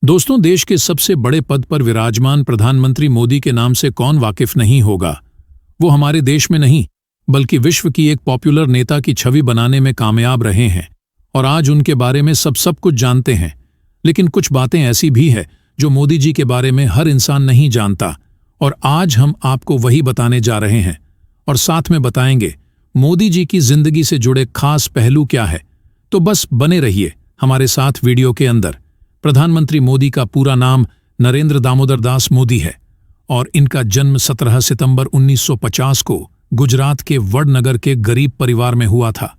दोस्तों, देश के सबसे बड़े पद पर विराजमान प्रधानमंत्री मोदी के नाम से कौन वाकिफ नहीं होगा। वो हमारे देश में नहीं बल्कि विश्व की एक पॉपुलर नेता की छवि बनाने में कामयाब रहे हैं और आज उनके बारे में सब कुछ जानते हैं। लेकिन कुछ बातें ऐसी भी है जो मोदी जी के बारे में हर इंसान नहीं जानता और आज हम आपको वही बताने जा रहे हैं और साथ में बताएंगे मोदी जी की जिंदगी से जुड़े खास पहलू क्या है। तो बस बने रहिए हमारे साथ वीडियो के अंदर। प्रधानमंत्री मोदी का पूरा नाम नरेंद्र दामोदर दास मोदी है और इनका जन्म 17 सितंबर 1950 को गुजरात के वडनगर के गरीब परिवार में हुआ था।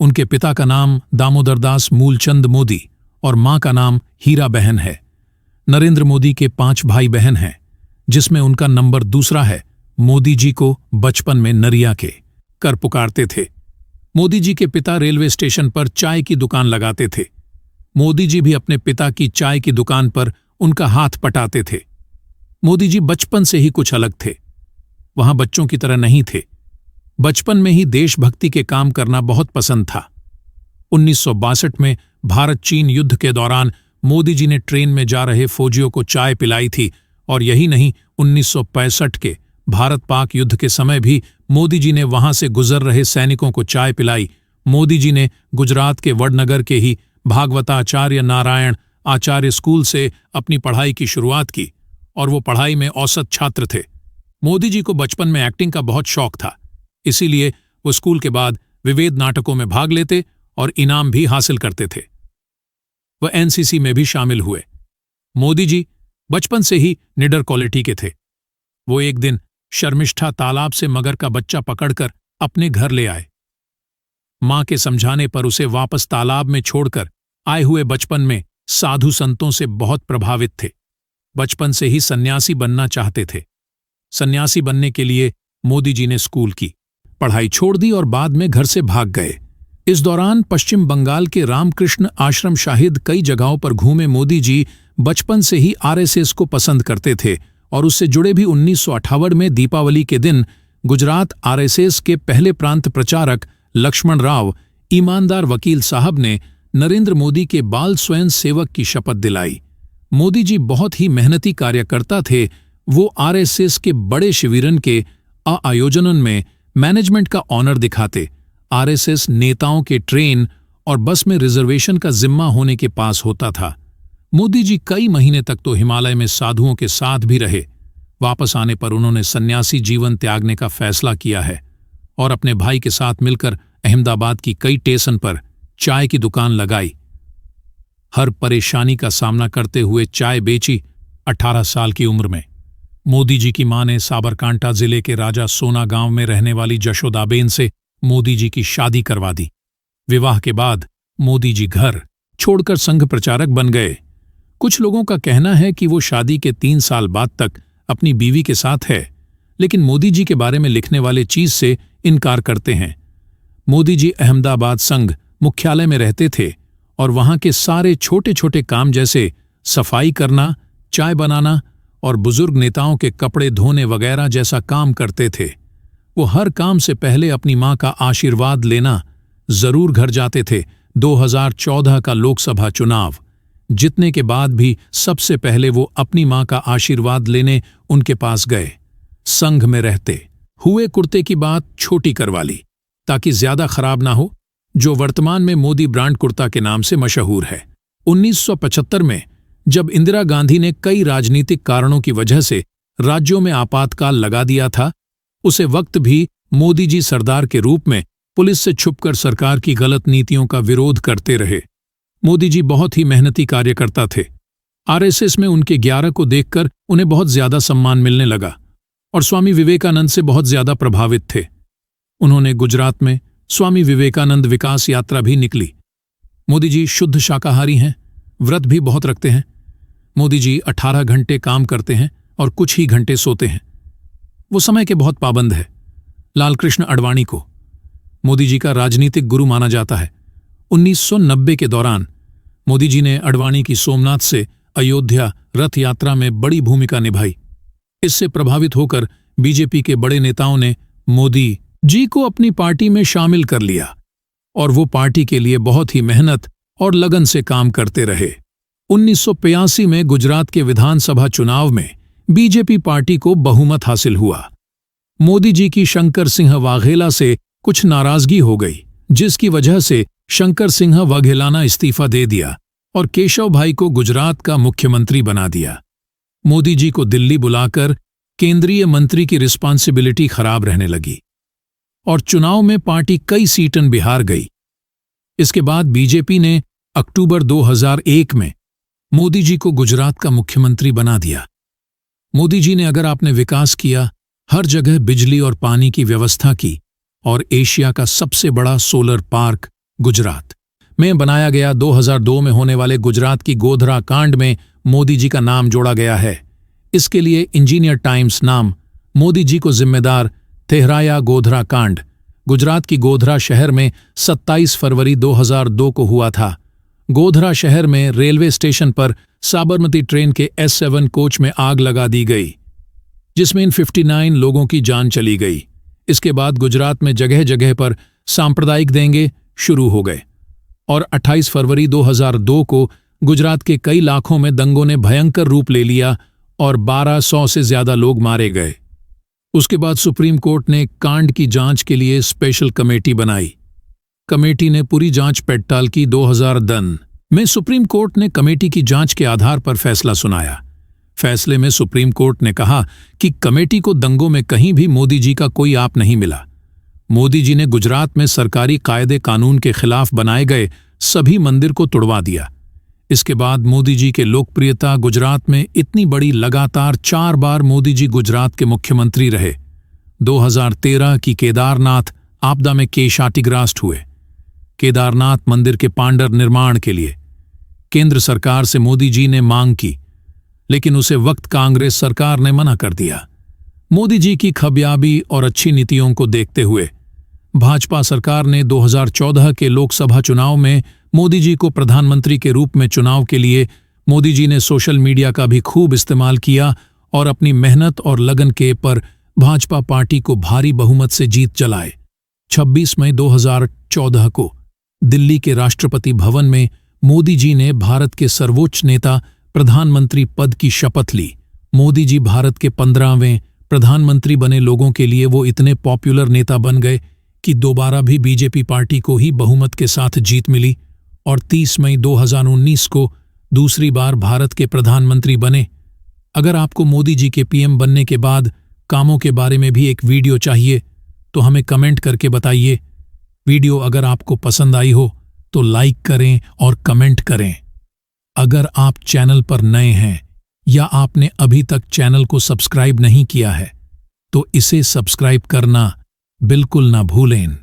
उनके पिता का नाम दामोदर दास मूलचंद मोदी और मां का नाम हीरा बहन है। नरेंद्र मोदी के 5 भाई बहन हैं, जिसमें उनका नंबर दूसरा है। मोदी जी को बचपन में नरिया के कर पुकारते थे। मोदी जी के पिता रेलवे स्टेशन पर चाय की दुकान लगाते थे। मोदी जी भी अपने पिता की चाय की दुकान पर उनका हाथ पटाते थे। मोदी जी बचपन से ही कुछ अलग थे। वहां बच्चों की तरह नहीं थे। बचपन में ही देशभक्ति के काम करना बहुत पसंद था। 1962 में भारत चीन युद्ध के दौरान मोदी जी ने ट्रेन में जा रहे फौजियों को चाय पिलाई थी और यही नहीं, 1965 के भारत पाक युद्ध के समय भी मोदी जी ने वहां से गुजर रहे सैनिकों को चाय पिलाई। मोदी जी ने गुजरात के वडनगर के ही भागवताचार्य नारायण आचार्य स्कूल से अपनी पढ़ाई की शुरुआत की और वो पढ़ाई में औसत छात्र थे। मोदी जी को बचपन में एक्टिंग का बहुत शौक था, इसीलिए वो स्कूल के बाद विविध नाटकों में भाग लेते और इनाम भी हासिल करते थे। वह एनसीसी में भी शामिल हुए। मोदी जी बचपन से ही निडर क्वालिटी के थे। वो एक दिन शर्मिष्ठा तालाब से मगर का बच्चा पकड़कर अपने घर ले आए। मां के समझाने पर उसे वापस तालाब में छोड़कर आए हुए बचपन में साधु संतों से बहुत प्रभावित थे। बचपन से ही सन्यासी बनना चाहते थे। सन्यासी बनने के लिए मोदी जी ने स्कूल की पढ़ाई छोड़ दी और बाद में घर से भाग गए। इस दौरान पश्चिम बंगाल के रामकृष्ण आश्रम शाहिद कई जगहों पर घूमे। मोदी जी बचपन से ही आरएसएस को पसंद करते थे और उससे जुड़े भी 1958 में दीपावली के दिन गुजरात आरएसएस के पहले प्रांत प्रचारक लक्ष्मण राव ईमानदार वकील साहब ने नरेंद्र मोदी के बाल स्वयं सेवक की शपथ दिलाई। मोदी जी बहुत ही मेहनती कार्यकर्ता थे। वो आरएसएस के बड़े शिविरन के आयोजन में मैनेजमेंट का ऑनर दिखाते। आरएसएस नेताओं के ट्रेन और बस में रिजर्वेशन का जिम्मा होने के पास होता था। मोदी जी कई महीने तक तो हिमालय में साधुओं के साथ भी रहे। वापस आने पर उन्होंने सन्यासी जीवन त्यागने का फैसला किया है और अपने भाई के साथ मिलकर अहमदाबाद की कई स्टेशन पर चाय की दुकान लगाई। हर परेशानी का सामना करते हुए चाय बेची। 18 साल की उम्र में मोदी जी की मां ने साबरकांठा जिले के राजा सोना गांव में रहने वाली जशोदाबेन से मोदी जी की शादी करवा दी। विवाह के बाद मोदी जी घर छोड़कर संघ प्रचारक बन गए। कुछ लोगों का कहना है कि वो शादी के 3 साल बाद तक अपनी बीवी के साथ है, लेकिन मोदी जी के बारे में लिखने वाले चीज से इनकार करते हैं। मोदी जी अहमदाबाद संघ मुख्यालय में रहते थे और वहां के सारे छोटे छोटे काम जैसे सफाई करना, चाय बनाना और बुजुर्ग नेताओं के कपड़े धोने वगैरह जैसा काम करते थे। वो हर काम से पहले अपनी मां का आशीर्वाद लेना जरूर घर जाते थे। 2014 का लोकसभा चुनाव जीतने के बाद भी सबसे पहले वो अपनी मां का आशीर्वाद लेने उनके पास गए। संघ में रहते हुए कुर्ते की बात छोटी करवा ली ताकि ज्यादा खराब ना हो, जो वर्तमान में मोदी ब्रांड कुर्ता के नाम से मशहूर है। 1975 में जब इंदिरा गांधी ने कई राजनीतिक कारणों की वजह से राज्यों में आपातकाल लगा दिया था, उसे वक्त भी मोदी जी सरदार के रूप में पुलिस से छुपकर सरकार की गलत नीतियों का विरोध करते रहे। मोदी जी बहुत ही मेहनती कार्यकर्ता थे। आरएसएस में उनके 11 को देखकर उन्हें बहुत ज्यादा सम्मान मिलने लगा और स्वामी विवेकानंद से बहुत ज्यादा प्रभावित थे। उन्होंने गुजरात में स्वामी विवेकानंद विकास यात्रा भी निकली। मोदी जी शुद्ध शाकाहारी हैं, व्रत भी बहुत रखते हैं। मोदी जी 18 घंटे काम करते हैं और कुछ ही घंटे सोते हैं। वो समय के बहुत पाबंद है। लालकृष्ण आडवाणी को मोदी जी का राजनीतिक गुरु माना जाता है। 1990 के दौरान मोदी जी ने आडवाणी की सोमनाथ से अयोध्या रथ यात्रा में बड़ी भूमिका निभाई। इससे प्रभावित होकर बीजेपी के बड़े नेताओं ने मोदी जी को अपनी पार्टी में शामिल कर लिया और वो पार्टी के लिए बहुत ही मेहनत और लगन से काम करते रहे। 1982 में गुजरात के विधानसभा चुनाव में बीजेपी पार्टी को बहुमत हासिल हुआ। मोदी जी की शंकर सिंह वाघेला से कुछ नाराजगी हो गई, जिसकी वजह से शंकर सिंह वाघेला इस्तीफा दे दिया और केशव भाई को गुजरात का मुख्यमंत्री बना दिया। मोदी जी को दिल्ली बुलाकर केंद्रीय मंत्री की रिस्पांसिबिलिटी खराब रहने लगी और चुनाव में पार्टी कई सीटन बिहार गई। इसके बाद बीजेपी ने अक्टूबर 2001 में मोदी जी को गुजरात का मुख्यमंत्री बना दिया। मोदी जी ने अगर आपने विकास किया, हर जगह बिजली और पानी की व्यवस्था की और एशिया का सबसे बड़ा सोलर पार्क गुजरात में बनाया गया। 2002 में होने वाले गुजरात की गोधरा कांड में मोदी जी का नाम जोड़ा गया है। इसके लिए इंजीनियर टाइम्स नाम मोदी जी को जिम्मेदार ठहराया। गोधरा कांड गुजरात की गोधरा शहर में 27 फरवरी 2002 को हुआ था। गोधरा शहर में रेलवे स्टेशन पर साबरमती ट्रेन के S7 कोच में आग लगा दी गई, जिसमें 59 लोगों की जान चली गई। इसके बाद गुजरात में जगह जगह पर सांप्रदायिक दंगे शुरू हो गए और 28 फरवरी 2002 को गुजरात के कई इलाकों में दंगों ने भयंकर रूप ले लिया और 1200 से ज्यादा लोग मारे गए। उसके बाद सुप्रीम कोर्ट ने कांड की जांच के लिए स्पेशल कमेटी बनाई। कमेटी ने पूरी जांच पड़ताल की। 2010 में सुप्रीम कोर्ट ने कमेटी की जांच के आधार पर फैसला सुनाया। फैसले में सुप्रीम कोर्ट ने कहा कि कमेटी को दंगों में कहीं भी मोदी जी का कोई आप नहीं मिला। मोदी जी ने गुजरात में सरकारी कायदे कानून के खिलाफ बनाए गए सभी मंदिर को तुड़वा दिया। इसके बाद मोदी जी के लोकप्रियता गुजरात में इतनी बड़ी, लगातार 4 बार मोदी जी गुजरात के मुख्यमंत्री रहे। 2013 की केदारनाथ आपदा में क्षतिग्रस्त हुए। केदारनाथ मंदिर के पांडर निर्माण के लिए केंद्र सरकार से मोदी जी ने मांग की, लेकिन उसे वक्त कांग्रेस सरकार ने मना कर दिया। मोदी जी की कामयाबी और अच्छी नीतियों को देखते हुए भाजपा सरकार ने 2014 के लोकसभा चुनाव में मोदी जी को प्रधानमंत्री के रूप में चुनाव के लिए मोदी जी ने सोशल मीडिया का भी खूब इस्तेमाल किया और अपनी मेहनत और लगन के पर भाजपा पार्टी को भारी बहुमत से जीत जलाए। 26 मई 2014 को दिल्ली के राष्ट्रपति भवन में मोदी जी ने भारत के सर्वोच्च नेता प्रधानमंत्री पद की शपथ ली। मोदी जी भारत के 15वें प्रधानमंत्री बने। लोगों के लिए वो इतने पॉपुलर नेता बन गए कि दोबारा भी बीजेपी पार्टी को ही बहुमत के साथ जीत मिली और 30 मई 2019 को दूसरी बार भारत के प्रधानमंत्री बने। अगर आपको मोदी जी के पीएम बनने के बाद कामों के बारे में भी एक वीडियो चाहिए तो हमें कमेंट करके बताइए। वीडियो अगर आपको पसंद आई हो तो लाइक करें और कमेंट करें। अगर आप चैनल पर नए हैं या आपने अभी तक चैनल को सब्सक्राइब नहीं किया है तो इसे सब्सक्राइब करना बिल्कुल ना भूलें।